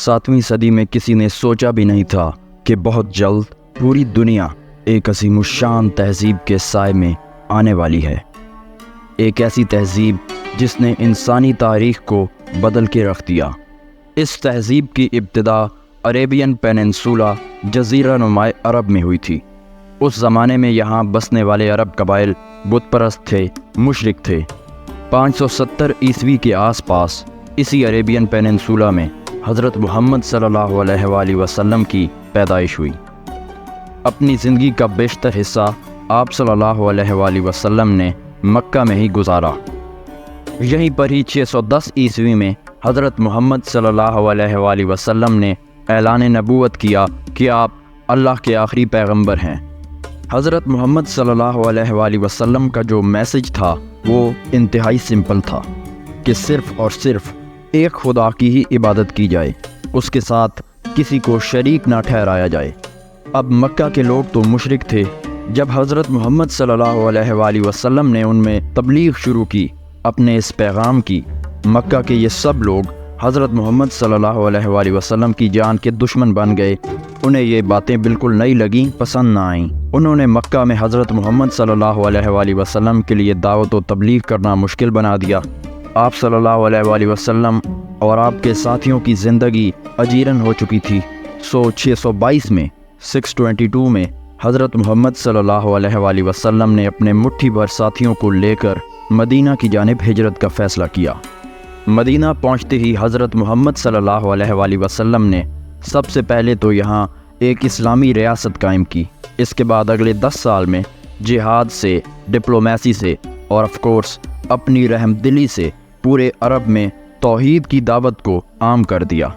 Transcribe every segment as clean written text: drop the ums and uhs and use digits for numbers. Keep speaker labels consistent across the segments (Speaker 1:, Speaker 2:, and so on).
Speaker 1: 7ویں صدی میں کسی نے سوچا بھی نہیں تھا کہ بہت جلد پوری دنیا ایک عظیم الشان تہذیب کے سائے میں آنے والی ہے۔ ایک ایسی تہذیب جس نے انسانی تاریخ کو بدل کے رکھ دیا۔ اس تہذیب کی ابتدا عربین پیننسولا جزیرہ نمائے عرب میں ہوئی تھی۔ اس زمانے میں یہاں بسنے والے عرب قبائل بت پرست تھے، مشرک تھے۔ 570 عیسوی کے آس پاس اسی عربین پیننسولا میں حضرت محمد صلی اللہ علیہ وآلہ وسلم کی پیدائش ہوئی۔ اپنی زندگی کا بیشتر حصہ آپ صلی اللہ علیہ وآلہ وسلم نے مکہ میں ہی گزارا۔ یہیں پر ہی 610 عیسوی میں حضرت محمد صلی اللہ علیہ وآلہ وسلم نے اعلان نبوت کیا کہ آپ اللہ کے آخری پیغمبر ہیں۔ حضرت محمد صلی اللہ علیہ وآلہ وسلم کا جو میسج تھا وہ انتہائی سمپل تھا کہ صرف اور صرف ایک خدا کی ہی عبادت کی جائے، اس کے ساتھ کسی کو شریک نہ ٹھہرایا جائے۔ اب مکہ کے لوگ تو مشرک تھے۔ جب حضرت محمد صلی اللہ علیہ وآلہ وسلم نے ان میں تبلیغ شروع کی اپنے اس پیغام کی، مکہ کے یہ سب لوگ حضرت محمد صلی اللہ علیہ وآلہ وسلم کی جان کے دشمن بن گئے۔ انہیں یہ باتیں بالکل نہیں لگیں، پسند نہ آئیں۔ انہوں نے مکہ میں حضرت محمد صلی اللہ علیہ وآلہ وسلم کے لیے دعوت و تبلیغ کرنا مشکل بنا دیا۔ آپ صلی اللہ علیہ وآلہ وسلم اور آپ کے ساتھیوں کی زندگی اجیرن ہو چکی تھی۔ 622 میں 622 میں حضرت محمد صلی اللہ علیہ وآلہ وسلم نے اپنے مٹھی بھر ساتھیوں کو لے کر مدینہ کی جانب ہجرت کا فیصلہ کیا۔ مدینہ پہنچتے ہی حضرت محمد صلی اللہ علیہ وآلہ وسلم نے سب سے پہلے تو یہاں ایک اسلامی ریاست قائم کی۔ اس کے بعد اگلے 10 سال میں جہاد سے، ڈپلومیسی سے اور آف کورس اپنی رحم دلی سے پورے عرب میں توحید کی دعوت کو عام کر دیا۔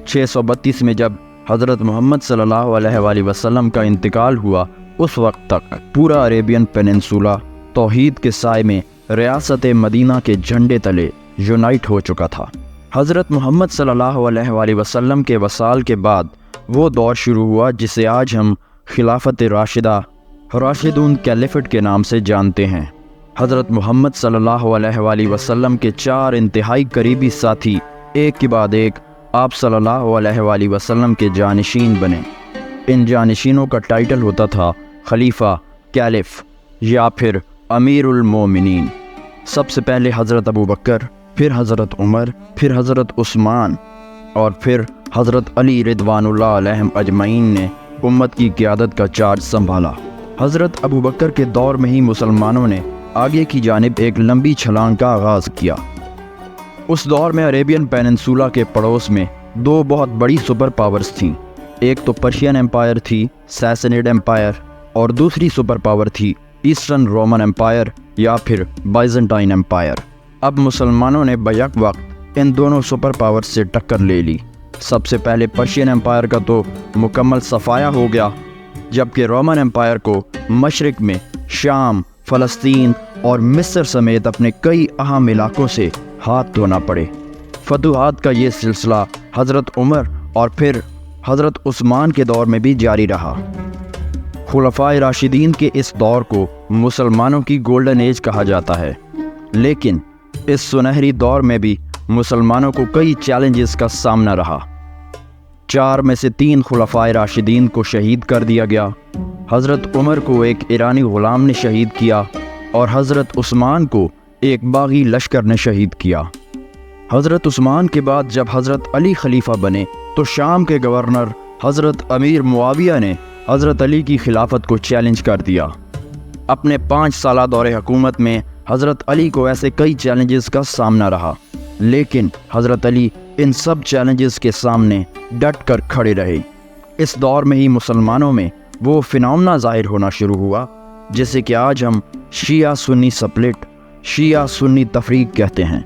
Speaker 1: 632 میں جب حضرت محمد صلی اللہ علیہ وآلہ وسلم کا انتقال ہوا، اس وقت تک پورا عربین پیننسولا توحید کے سائے میں ریاست مدینہ کے جھنڈے تلے یونائٹ ہو چکا تھا۔ حضرت محمد صلی اللہ علیہ وآلہ وسلم کے وصال کے بعد وہ دور شروع ہوا جسے آج ہم خلافت راشدہ، راشدون کیلیفٹ کے نام سے جانتے ہیں۔ حضرت محمد صلی اللہ علیہ وآلہ وسلم کے 4 انتہائی قریبی ساتھی ایک کے بعد ایک آپ صلی اللہ علیہ وآلہ وسلم کے جانشین بنے۔ ان جانشینوں کا ٹائٹل ہوتا تھا خلیفہ، کیلف یا پھر امیر المومنین۔ سب سے پہلے حضرت ابو بکر، پھر حضرت عمر، پھر حضرت عثمان اور پھر حضرت علی رضوان اللہ علیہم اجمعین نے امت کی قیادت کا چارج سنبھالا۔ حضرت ابو بکر کے دور میں ہی مسلمانوں نے آگے کی جانب ایک لمبی چھلانگ کا آغاز کیا۔ اس دور میں عربین پیننسولا کے پڑوس میں 2 بہت بڑی سپر پاورز تھیں۔ ایک تو پرشین امپائر تھی، سیسنیڈ امپائر، اور دوسری سپر پاور تھی ایسٹرن رومن امپائر یا پھر بائزنٹائن امپائر۔ اب مسلمانوں نے بیک وقت ان دونوں سپر پاورز سے ٹکر لے لی۔ سب سے پہلے پرشین امپائر کا تو مکمل صفایا ہو گیا، جبکہ رومن امپائر کو مشرق میں شام، فلسطین اور مصر سمیت اپنے کئی اہم علاقوں سے ہاتھ دھونا پڑے۔ فتوحات کا یہ سلسلہ حضرت عمر اور پھر حضرت عثمان کے دور میں بھی جاری رہا۔ خلفائے راشدین کے اس دور کو مسلمانوں کی گولڈن ایج کہا جاتا ہے، لیکن اس سنہری دور میں بھی مسلمانوں کو کئی چیلنجز کا سامنا رہا۔ 4 میں سے 3 خلفائے راشدین کو شہید کر دیا گیا۔ حضرت عمر کو ایک ایرانی غلام نے شہید کیا اور حضرت عثمان کو ایک باغی لشکر نے شہید کیا۔ حضرت عثمان کے بعد جب حضرت علی خلیفہ بنے تو شام کے گورنر حضرت امیر معاویہ نے حضرت علی کی خلافت کو چیلنج کر دیا۔ اپنے 5 سالہ دور حکومت میں حضرت علی کو ایسے کئی چیلنجز کا سامنا رہا، لیکن حضرت علی ان سب چیلنجز کے سامنے ڈٹ کر کھڑے رہے۔ اس دور میں ہی مسلمانوں میں وہ فنامنا ظاہر ہونا شروع ہوا جسے کہ آج ہم شیعہ سنی سپلٹ، شیعہ سنی تفریق کہتے ہیں۔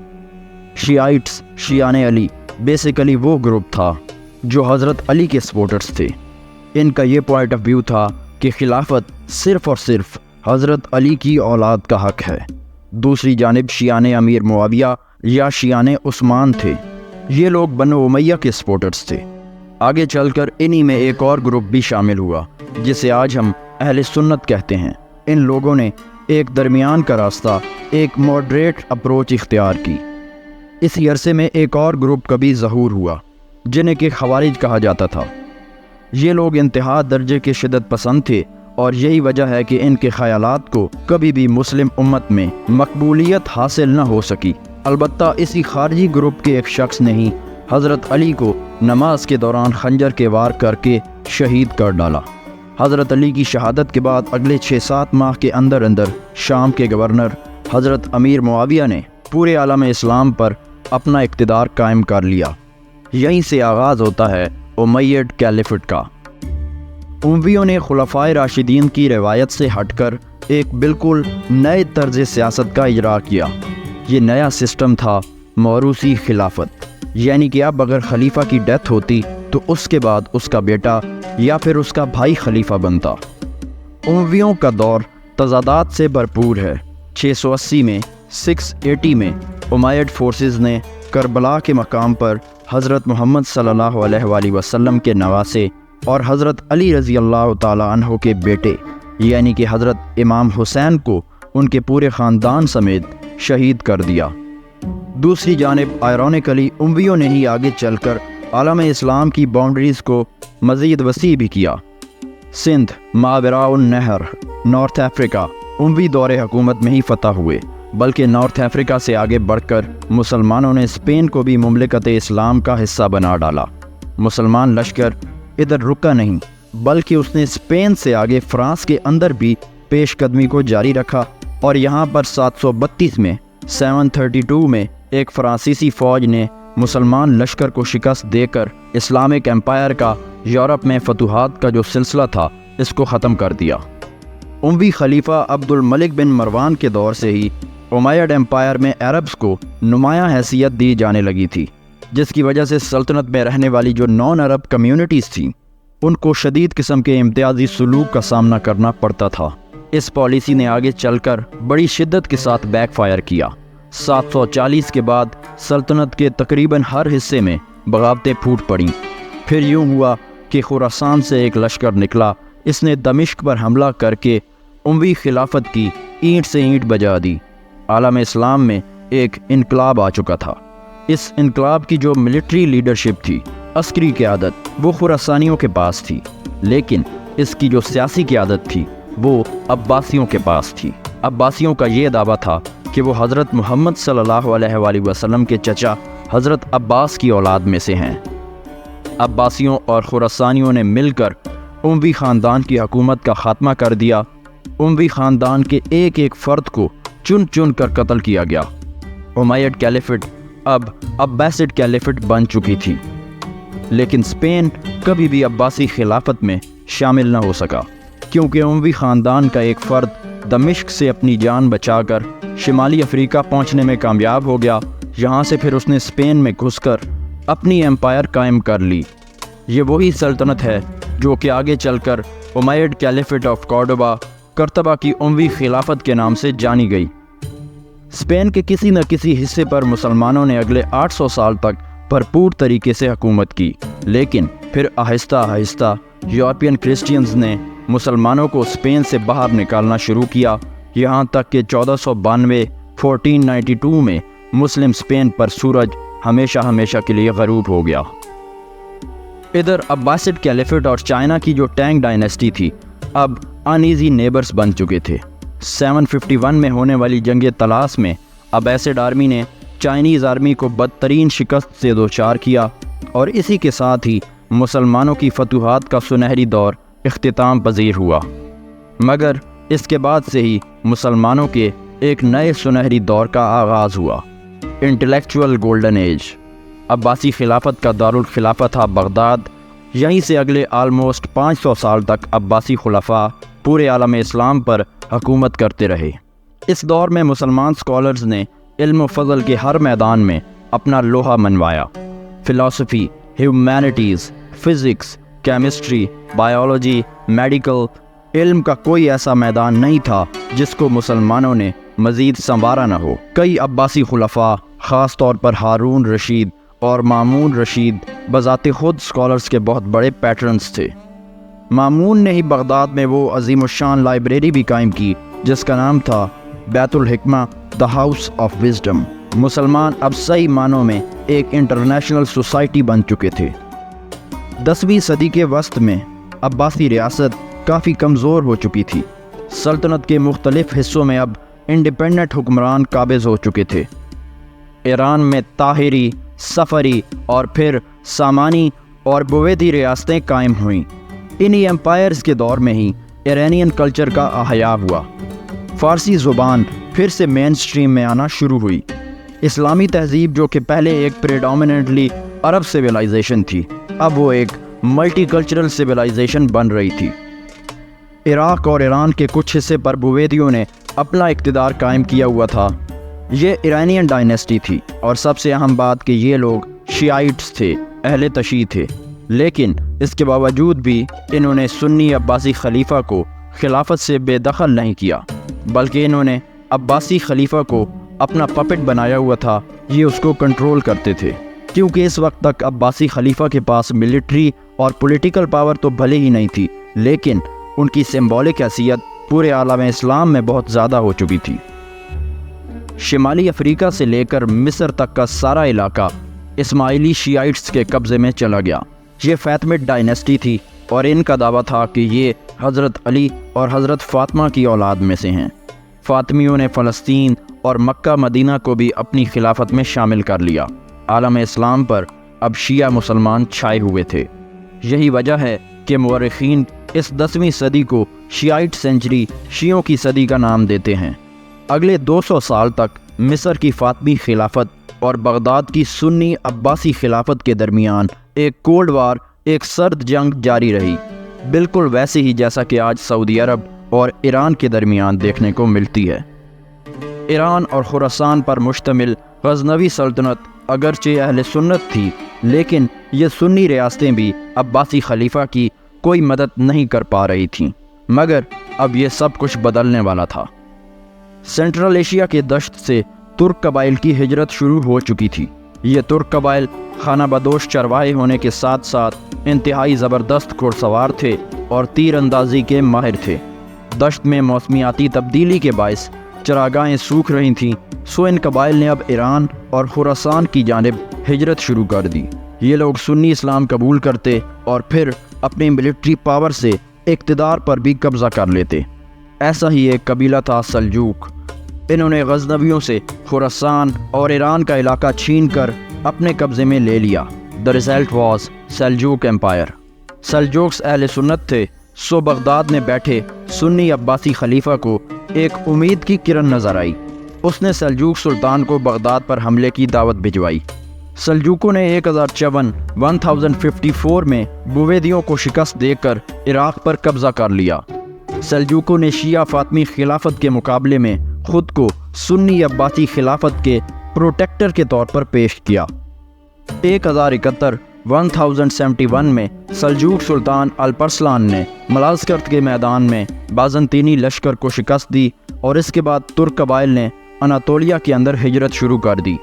Speaker 1: شیعائٹس، شیعان علی بیسیکلی وہ گروپ تھا جو حضرت علی کے سپورٹرز تھے۔ ان کا یہ پوائنٹ آف ویو تھا کہ خلافت صرف اور صرف حضرت علی کی اولاد کا حق ہے۔ دوسری جانب شیعان امیر معاویہ یا شیعان عثمان تھے۔ یہ لوگ بنو امیہ کے سپورٹرز تھے۔ آگے چل کر انہی میں ایک اور گروپ بھی شامل ہوا جسے آج ہم اہل سنت کہتے ہیں۔ ان لوگوں نے ایک درمیان کا راستہ، ایک ماڈریٹ اپروچ اختیار کی۔ اسی عرصے میں ایک اور گروپ کا بھی ظہور ہوا جنہیں کہ خوارج کہا جاتا تھا۔ یہ لوگ انتہا درجے کے شدت پسند تھے اور یہی وجہ ہے کہ ان کے خیالات کو کبھی بھی مسلم امت میں مقبولیت حاصل نہ ہو سکی۔ البتہ اسی خارجی گروپ کے ایک شخص نے ہی حضرت علی کو نماز کے دوران خنجر کے وار کر کے شہید کر ڈالا۔ حضرت علی کی شہادت کے بعد اگلے 6-7 ماہ کے اندر شام کے گورنر حضرت امیر معاویہ نے پورے عالم اسلام پر اپنا اقتدار قائم کر لیا۔ یہیں سے آغاز ہوتا ہے امیڈ کیلیفٹ کا۔ امویوں نے خلفائے راشدین کی روایت سے ہٹ کر ایک بالکل نئے طرز سیاست کا اجرا کیا۔ یہ نیا سسٹم تھا موروثی خلافت، یعنی کہ اب اگر خلیفہ کی ڈیتھ ہوتی تو اس کے بعد اس کا بیٹا یا پھر اس کا بھائی خلیفہ بنتا۔ امویوں کا دور تضادات سے بھرپور ہے۔ 680 میں 680 میں امیڈ فورسز نے کربلا کے مقام پر حضرت محمد صلی اللہ علیہ وآلہ وسلم کے نواسے اور حضرت علی رضی اللہ تعالیٰ عنہ کے بیٹے یعنی کہ حضرت امام حسین کو ان کے پورے خاندان سمیت شہید کر دیا۔ دوسری جانب آئرونیکلی امویوں نے ہی آگے چل کر عالم اسلام کی باؤنڈریز کو مزید وسیع بھی کیا۔ سندھ، ماوراء النہر، نارتھ افریقہ اموی دور حکومت میں ہی فتح ہوئے، بلکہ نارتھ افریقہ سے آگے بڑھ کر مسلمانوں نے اسپین کو بھی مملکت اسلام کا حصہ بنا ڈالا۔ مسلمان لشکر ادھر رکا نہیں، بلکہ اس نے اسپین سے آگے فرانس کے اندر بھی پیش قدمی کو جاری رکھا اور یہاں پر 732 میں 732 میں ایک فرانسیسی فوج نے مسلمان لشکر کو شکست دے کر اسلامک امپائر کا یورپ میں فتوحات کا جو سلسلہ تھا اس کو ختم کر دیا۔ اموی خلیفہ عبد الملک بن مروان کے دور سے ہی امیڈ امپائر میں عربز کو نمایاں حیثیت دی جانے لگی تھی، جس کی وجہ سے سلطنت میں رہنے والی جو نان عرب کمیونٹیز تھیں ان کو شدید قسم کے امتیازی سلوک کا سامنا کرنا پڑتا تھا۔ اس پالیسی نے آگے چل کر بڑی شدت کے ساتھ بیک فائر کیا۔ 740 کے بعد سلطنت کے تقریباً ہر حصے میں بغاوتیں پھوٹ پڑیں۔ پھر یوں ہوا کہ خراسان سے ایک لشکر نکلا، اس نے دمشق پر حملہ کر کے اموی خلافت کی اینٹ سے اینٹ بجا دی۔ عالم اسلام میں ایک انقلاب آ چکا تھا۔ اس انقلاب کی جو ملٹری لیڈرشپ تھی، عسکری قیادت، وہ خراسانیوں کے پاس تھی، لیکن اس کی جو سیاسی قیادت تھی وہ عباسیوں کے پاس تھی۔ عباسیوں کا یہ دعویٰ تھا کہ وہ حضرت محمد صلی اللہ علیہ وآلہ وسلم کے چچا حضرت عباس کی اولاد میں سے ہیں۔ عباسیوں اور خراسانیوں نے مل کر اموی خاندان کی حکومت کا خاتمہ کر دیا۔ اموی خاندان کے ایک ایک فرد کو چن چن کر قتل کیا گیا۔ امیڈ کیلیفٹ اب عباسڈ کیلیفٹ بن چکی تھی، لیکن اسپین کبھی بھی عباسی خلافت میں شامل نہ ہو سکا، کیونکہ اموی خاندان کا ایک فرد دمشق سے اپنی جان بچا کر شمالی افریقہ پہنچنے میں کامیاب ہو گیا۔ یہاں سے پھر اس نے اسپین میں گھس کر اپنی امپائر قائم کر لی۔ یہ وہی سلطنت ہے جو کہ آگے چل کر امیڈ کیلیفٹ آف کارڈوبا، کرتبہ کی اموی خلافت کے نام سے جانی گئی۔ اسپین کے کسی نہ کسی حصے پر مسلمانوں نے اگلے 800 سال تک بھرپور طریقے سے حکومت کی، لیکن پھر آہستہ آہستہ یورپین کرسچینز نے مسلمانوں کو اسپین سے باہر نکالنا شروع کیا، یہاں تک کہ 1492 میں مسلم اسپین پر سورج ہمیشہ کے لیے غروب ہو گیا۔ ادھر عباسڈ کیلیفٹ اور چائنا کی جو ٹینگ ڈائنیسٹی تھی اب انیزی نیبرز بن چکے تھے۔ 751 میں ہونے والی جنگ طلاس میں عباسڈ آرمی نے چائنیز آرمی کو بدترین شکست سے دوچار کیا اور اسی کے ساتھ ہی مسلمانوں کی فتوحات کا سنہری دور اختتام پذیر ہوا۔ مگر اس کے بعد سے ہی مسلمانوں کے ایک نئے سنہری دور کا آغاز ہوا، انٹلیکچول گولڈن ایج۔ عباسی خلافت کا دارالخلافہ تھا بغداد۔ یہیں سے اگلے آلموسٹ 500 سال تک عباسی خلفاء پورے عالم اسلام پر حکومت کرتے رہے۔ اس دور میں مسلمان سکولرز نے علم و فضل کے ہر میدان میں اپنا لوہا منوایا۔ فلسفی، humanities, physics, chemistry, biology, medical, علم کا کوئی ایسا میدان نہیں تھا جس کو مسلمانوں نے مزید سنوارا نہ ہو۔ کئی عباسی خلفاء، خاص طور پر ہارون رشید اور مامون رشید، بذات خود سکولرز کے بہت بڑے پیٹرنز تھے۔ مامون نے ہی بغداد میں وہ عظیم الشان لائبریری بھی قائم کی جس کا نام تھا بیت الحکمہ، دا ہاؤس آف وزڈم۔ مسلمان اب صحیح معنوں میں ایک انٹرنیشنل سوسائٹی بن چکے تھے۔ 10ویں صدی کے وسط میں عباسی ریاست کافی کمزور ہو چکی تھی۔ سلطنت کے مختلف حصوں میں اب انڈیپینڈنٹ حکمران قابض ہو چکے تھے۔ ایران میں طاہری، صفری اور پھر سامانی اور بویدی ریاستیں قائم ہوئیں۔ انہی امپائرز کے دور میں ہی ایرانین کلچر کا احیا ہوا۔ فارسی زبان پھر سے مین سٹریم میں آنا شروع ہوئی۔ اسلامی تہذیب جو کہ پہلے ایک پریڈومیننٹلی عرب سویلائزیشن تھی، اب وہ ایک ملٹی کلچرل سویلائزیشن بن رہی تھی۔ عراق اور ایران کے کچھ حصے پر بویدیوں نے اپنا اقتدار قائم کیا ہوا تھا۔ یہ ایرانین ڈائنیسٹی تھی اور سب سے اہم بات کہ یہ لوگ شیعیٹس تھے، اہل تشیع تھے، لیکن اس کے باوجود بھی انہوں نے سنی عباسی خلیفہ کو خلافت سے بے دخل نہیں کیا، بلکہ انہوں نے عباسی خلیفہ کو اپنا پپٹ بنایا ہوا تھا۔ یہ اس کو کنٹرول کرتے تھے، کیونکہ اس وقت تک عباسی خلیفہ کے پاس ملٹری اور پولیٹیکل پاور تو بھلے ہی نہیں تھی، لیکن ان کی سمبولک حیثیت پورے عالم اسلام میں بہت زیادہ ہو چکی تھی۔ شمالی افریقہ سے لے کر مصر تک کا سارا علاقہ اسماعیلی شیعیٹس کے قبضے میں چلا گیا۔ یہ فاطمid ڈائنیسٹی تھی اور ان کا دعویٰ تھا کہ یہ حضرت علی اور حضرت فاطمہ کی اولاد میں سے ہیں۔ فاطمیوں نے فلسطین اور مکہ مدینہ کو بھی اپنی خلافت میں شامل کر لیا۔ عالم اسلام پر اب شیعہ مسلمان چھائے ہوئے تھے۔ یہی وجہ ہے کہ مورخین اس 10ویں صدی کو شیعیٹ سینچری، شیعوں کی صدی کا نام دیتے ہیں۔ اگلے 200 سال تک مصر کی فاطمی خلافت اور بغداد کی سنی عباسی خلافت کے درمیان ایک کولڈ وار، ایک سرد جنگ جاری رہی، بالکل ویسے ہی جیسا کہ آج سعودی عرب اور ایران کے درمیان دیکھنے کو ملتی ہے۔ ایران اور خراسان پر مشتمل غزنوی سلطنت اگرچہ اہل سنت تھی، لیکن یہ سنی ریاستیں بھی عباسی خلیفہ کی کوئی مدد نہیں کر پا رہی تھیں، مگر اب یہ سب کچھ بدلنے والا تھا۔ سینٹرل ایشیا کے دشت سے ترک قبائل کی ہجرت شروع ہو چکی تھی۔ یہ ترک قبائل خانہ بدوش چرواہے ہونے کے ساتھ ساتھ انتہائی زبردست گھڑ سوار تھے اور تیر اندازی کے ماہر تھے۔ دشت میں موسمیاتی تبدیلی کے باعث چراگاہیں سوکھ رہی تھیں، سو ان قبائل نے اب ایران اور خراسان کی جانب ہجرت شروع کر دی۔ یہ لوگ سنی اسلام قبول کرتے اور پھر اپنی ملٹری پاور سے اقتدار پر بھی قبضہ کر لیتے۔ ایسا ہی ایک قبیلہ تھا سلجوق۔ انہوں نے غزنویوں سے خراسان اور ایران کا علاقہ چھین کر اپنے قبضے میں لے لیا۔ The result was سلجوق empire۔ سلجوکس اہل سنت تھے، سو بغداد میں بیٹھے سنی عباسی خلیفہ کو ایک امید کی کرن نظر آئی۔ اس نے سلجوق سلطان کو بغداد پر حملے کی دعوت بھجوائی۔ سلجوقوں نے 1054 میں بویدیوں کو شکست دے کر عراق پر قبضہ کر لیا۔ سلجوقوں نے شیعہ فاطمی خلافت کے مقابلے میں خود کو سنی عباسی خلافت کے پروٹیکٹر کے طور پر پیش کیا۔ 1071 میں سلجوق سلطان الپرسلان نے ملازکرت کے میدان میں بازنطینی لشکر کو شکست دی اور اس کے بعد ترک قبائل نے اناطولیہ کے اندر ہجرت شروع کر دی۔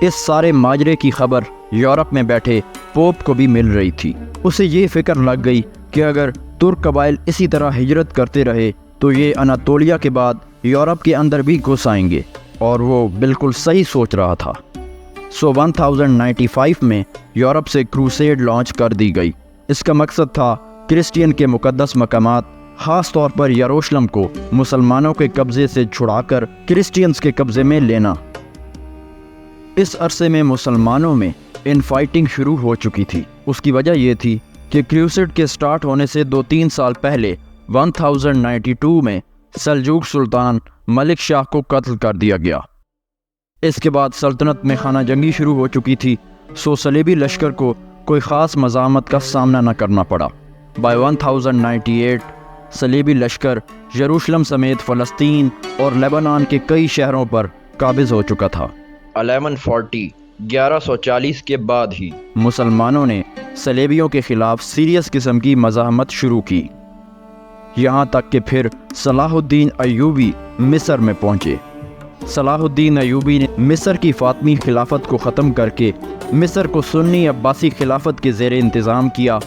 Speaker 1: اس سارے ماجرے کی خبر یورپ میں بیٹھے پوپ کو بھی مل رہی تھی۔ اسے یہ فکر لگ گئی کہ اگر ترک قبائل اسی طرح ہجرت کرتے رہے تو یہ اناطولیہ کے بعد یورپ کے اندر بھی گھس آئیں گے، اور وہ بالکل صحیح سوچ رہا تھا۔ 1095 میں یورپ سے کروسیڈ لانچ کر دی گئی۔ اس کا مقصد تھا کرسچین کے مقدس مقامات، خاص طور پر یروشلم کو مسلمانوں کے قبضے سے چھڑا کر کرسچینز کے قبضے میں لینا۔ اس عرصے میں مسلمانوں میں ان فائٹنگ شروع ہو چکی تھی۔ اس کی وجہ یہ تھی کہ کروسیڈ کے سٹارٹ ہونے سے 2-3 سال پہلے 1092 میں سلجوق سلطان ملک شاہ کو قتل کر دیا گیا۔ اس کے بعد سلطنت میں خانہ جنگی شروع ہو چکی تھی، سو صلیبی لشکر کو کوئی خاص مزاحمت کا سامنا نہ کرنا پڑا۔ بائی 1098 صلیبی لشکر یروشلم سمیت فلسطین اور لیبنان کے کئی شہروں پر قابض ہو چکا تھا۔ 1140 کے بعد ہی مسلمانوں نے صلیبیوں کے خلاف سیریس قسم کی مزاحمت شروع کی، یہاں تک کہ پھر صلاح الدین ایوبی مصر میں پہنچے۔ صلاح الدین ایوبی نے مصر کی فاطمی خلافت کو ختم کر کے مصر کو سنی عباسی خلافت کے زیر انتظام کیا،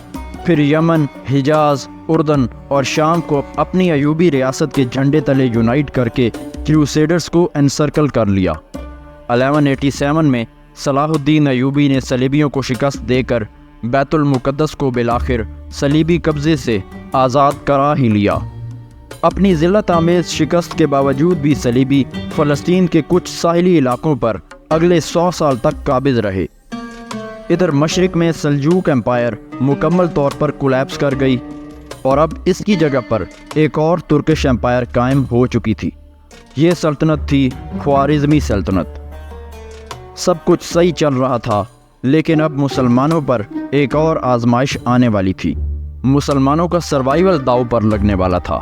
Speaker 1: پھر یمن، حجاز، اردن اور شام کو اپنی ایوبی ریاست کے جھنڈے تلے یونائٹ کر کے کروسیڈرز کو انسرکل کر لیا۔ 1187 میں صلاح الدین ایوبی نے صلیبیوں کو شکست دے کر بیت المقدس کو بالآخر صلیبی قبضے سے آزاد کرا ہی لیا۔ اپنی ذلت آمیز شکست کے باوجود بھی صلیبی فلسطین کے کچھ ساحلی علاقوں پر اگلے 100 سال تک قابض رہے۔ ادھر مشرق میں سلجوق ایمپائر مکمل طور پر کولیپس کر گئی اور اب اس کی جگہ پر ایک اور ترکش ایمپائر قائم ہو چکی تھی۔ یہ سلطنت تھی خوارزمی سلطنت۔ سب کچھ صحیح چل رہا تھا، لیکن اب مسلمانوں پر ایک اور آزمائش آنے والی تھی۔ مسلمانوں کا سروائیول داؤ پر لگنے والا تھا۔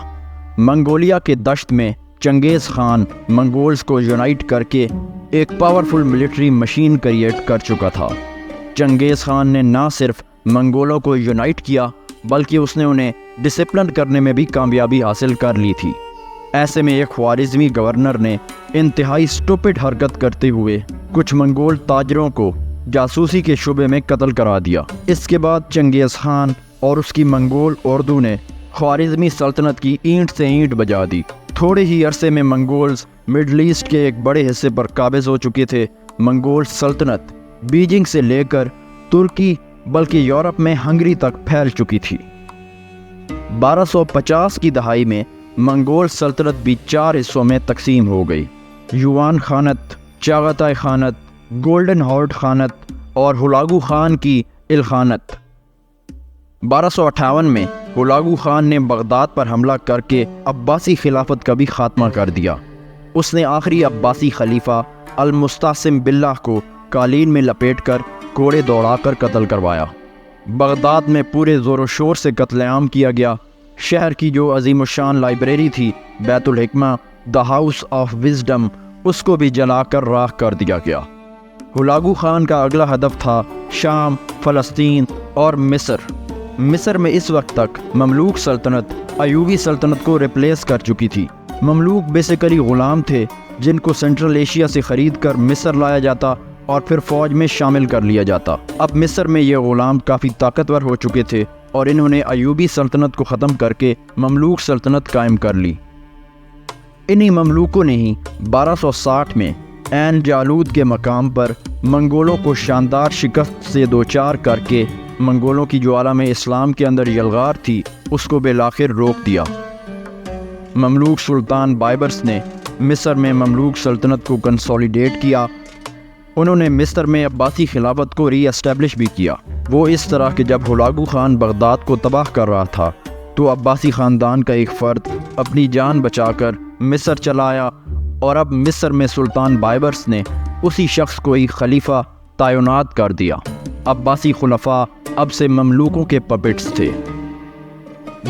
Speaker 1: منگولیا کے دشت میں چنگیز خان منگولز کو یونائٹ کر کے ایک پاورفل ملٹری مشین کریٹ کر چکا تھا۔ چنگیز خان نے نہ صرف منگولوں کو یونائٹ کیا بلکہ اس نے انہیں ڈسپلن کرنے میں بھی کامیابی حاصل کر لی تھی۔ ایسے میں ایک خوارزمی گورنر نے انتہائی سٹوپڈ حرکت کرتے ہوئے کچھ منگول تاجروں کو جاسوسی کے شعبے میں قتل کرا دیا۔ اس کے بعد چنگیز خان اور اس کی منگول اردو نے خوارزمی سلطنت کی اینٹ سے اینٹ بجا دی۔ تھوڑے ہی عرصے میں منگولز مڈل ایسٹ کے ایک بڑے حصے پر قابض ہو چکے تھے۔ منگول سلطنت بیجنگ سے لے کر ترکی بلکہ یورپ میں ہنگری تک پھیل چکی تھی۔ 1250 کی دہائی میں منگول سلطنت بھی 4 حصوں میں تقسیم ہو گئی: یوان خانت، چاغاتائی خانت، گولڈن ہارڈ خانت اور ہلاگو خان کی الخانت۔ 1258 میں ہلاگو خان نے بغداد پر حملہ کر کے عباسی خلافت کا بھی خاتمہ کر دیا۔ اس نے آخری عباسی خلیفہ المستعصم باللہ کو قالین میں لپیٹ کر گھوڑے دوڑا کر قتل کروایا۔ بغداد میں پورے زور و شور سے قتل عام کیا گیا۔ شہر کی جو عظیم الشان لائبریری تھی بیت الحکمہ، دا ہاؤس آف وزڈم، اس کو بھی جلا کر راکھ کر دیا گیا۔ ہلاگو خان کا اگلا ہدف تھا شام، فلسطین اور مصر۔ مصر میں اس وقت تک مملوک سلطنت ایوبی سلطنت کو ریپلیس کر چکی تھی۔ مملوک بیسیکلی غلام تھے جن کو سینٹرل ایشیا سے خرید کر مصر لایا جاتا اور پھر فوج میں شامل کر لیا جاتا۔ اب مصر میں یہ غلام کافی طاقتور ہو چکے تھے اور انہوں نے ایوبی سلطنت کو ختم کر کے مملوک سلطنت قائم کر لی۔ انہی مملوکوں نے ہی 1260 میں عین جالود کے مقام پر منگولوں کو شاندار شکست سے دوچار کر کے منگولوں کی جو عالم اسلام کے اندر یلغار تھی اس کو بالآخر روک دیا۔ مملوک سلطان بائبرس نے مصر میں مملوک سلطنت کو کنسولیڈیٹ کیا۔ انہوں نے مصر میں عباسی خلافت کو ری اسٹیبلش بھی کیا۔ وہ اس طرح کہ جب ہلاگو خان بغداد کو تباہ کر رہا تھا تو عباسی خاندان کا ایک فرد اپنی جان بچا کر مصر چلا آیا اور اب مصر میں سلطان بائبرس نے اسی شخص کو ایک خلیفہ تعینات کر دیا۔ عباسی خلفاء اب سے مملوکوں کے پپٹس تھے۔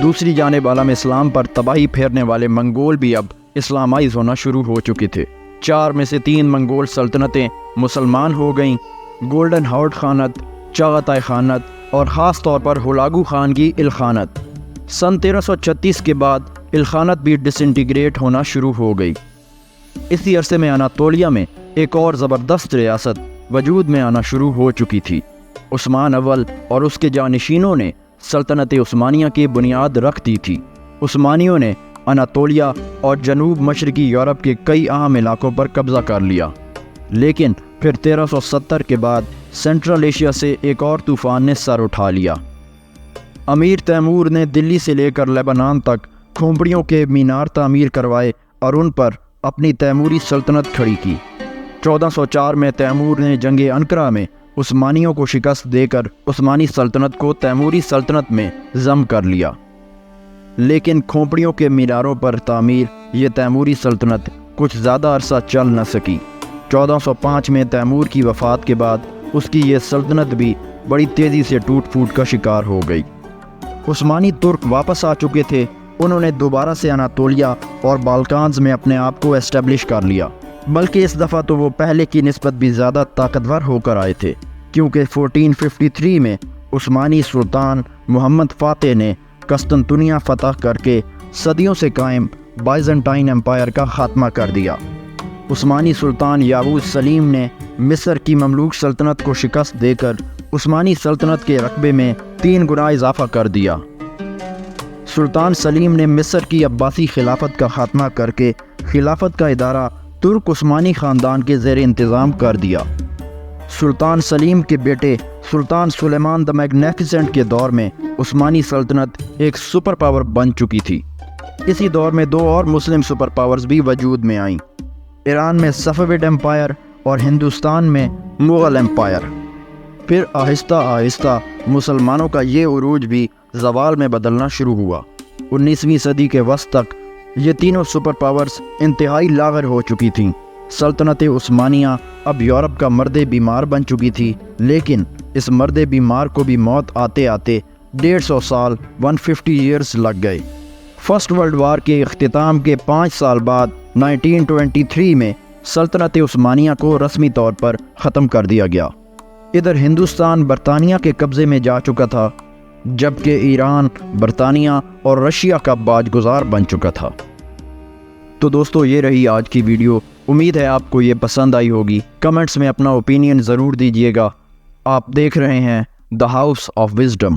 Speaker 1: دوسری جانب عالم اسلام پر تباہی پھیرنے والے منگول بھی اب اسلامائز ہونا شروع ہو چکے تھے۔ 4 میں سے 3 منگول سلطنتیں مسلمان ہو گئیں: گولڈن ہارڈ خانت، چاغاتائی خانت اور خاص طور پر ہلاگو خان کی الخانت۔ سن 1336 کے بعد الخانت بھی ڈس انٹیگریٹ ہونا شروع ہو گئی۔ اسی عرصے میں اناطولیہ میں ایک اور زبردست ریاست وجود میں آنا شروع ہو چکی تھی۔ عثمان اول اور اس کے جانشینوں نے سلطنت عثمانیہ کی بنیاد رکھ دی تھی۔ عثمانیوں نے اناطولیہ اور جنوب مشرقی یورپ کے کئی اہم علاقوں پر قبضہ کر لیا، لیکن پھر 1370 کے بعد سینٹرل ایشیا سے ایک اور طوفان نے سر اٹھا لیا۔ امیر تیمور نے دلی سے لے کر لیبنان تک کھوپڑیوں کے مینار تعمیر کروائے اور ان پر اپنی تیموری سلطنت کھڑی کی۔ 1404 میں تیمور نے جنگ انقرہ میں عثمانیوں کو شکست دے کر عثمانی سلطنت کو تیموری سلطنت میں ضم کر لیا، لیکن کھوپڑیوں کے میناروں پر تعمیر یہ تیموری سلطنت کچھ زیادہ عرصہ چل نہ سکی۔ 1405 میں تیمور کی وفات کے بعد اس کی یہ سلطنت بھی بڑی تیزی سے ٹوٹ پھوٹ کا شکار ہو گئی۔ عثمانی ترک واپس آ چکے تھے۔ انہوں نے دوبارہ سے اناطولیہ اور بالکانز میں اپنے آپ کو اسٹیبلش کر لیا، بلکہ اس دفعہ تو وہ پہلے کی نسبت بھی زیادہ طاقتور ہو کر آئے تھے، کیونکہ 1453 میں عثمانی سلطان محمد فاتح نے قسطنطنیہ فتح کر کے صدیوں سے قائم بائزنٹائن امپائر کا خاتمہ کر دیا۔ عثمانی سلطان یاوز سلیم نے مصر کی مملوک سلطنت کو شکست دے کر عثمانی سلطنت کے رقبے میں 3 گنا اضافہ کر دیا۔ سلطان سلیم نے مصر کی عباسی خلافت کا خاتمہ کر کے خلافت کا ادارہ ترک عثمانی خاندان کے زیر انتظام کر دیا۔ سلطان سلیم کے بیٹے سلطان سلیمان دی میگنیفیسنٹ کے دور میں عثمانی سلطنت ایک سپر پاور بن چکی تھی۔ اسی دور میں دو اور مسلم سپر پاورز بھی وجود میں آئیں، ایران میں صفویڈ امپائر اور ہندوستان میں مغل امپائر۔ پھر آہستہ آہستہ مسلمانوں کا یہ عروج بھی زوال میں بدلنا شروع ہوا۔ 19ویں صدی کے وسط تک یہ تینوں سپر پاورز انتہائی لاغر ہو چکی تھیں۔ سلطنت عثمانیہ اب یورپ کا مرد بیمار بن چکی تھی، لیکن اس مرد بیمار کو بھی موت آتے آتے 150 سال 150 ایئرز لگ گئے۔ فرسٹ ورلڈ وار کے اختتام کے 5 سال بعد 1923 میں سلطنت عثمانیہ کو رسمی طور پر ختم کر دیا گیا۔ ادھر ہندوستان برطانیہ کے قبضے میں جا چکا تھا، جبکہ ایران برطانیہ اور رشیا کا باج گزار بن چکا تھا۔ تو دوستو، یہ رہی آج کی ویڈیو۔ امید ہے آپ کو یہ پسند آئی ہوگی۔ کمنٹس میں اپنا اوپینین ضرور دیجیے گا۔ آپ دیکھ رہے ہیں دا ہاؤس آف وزڈم۔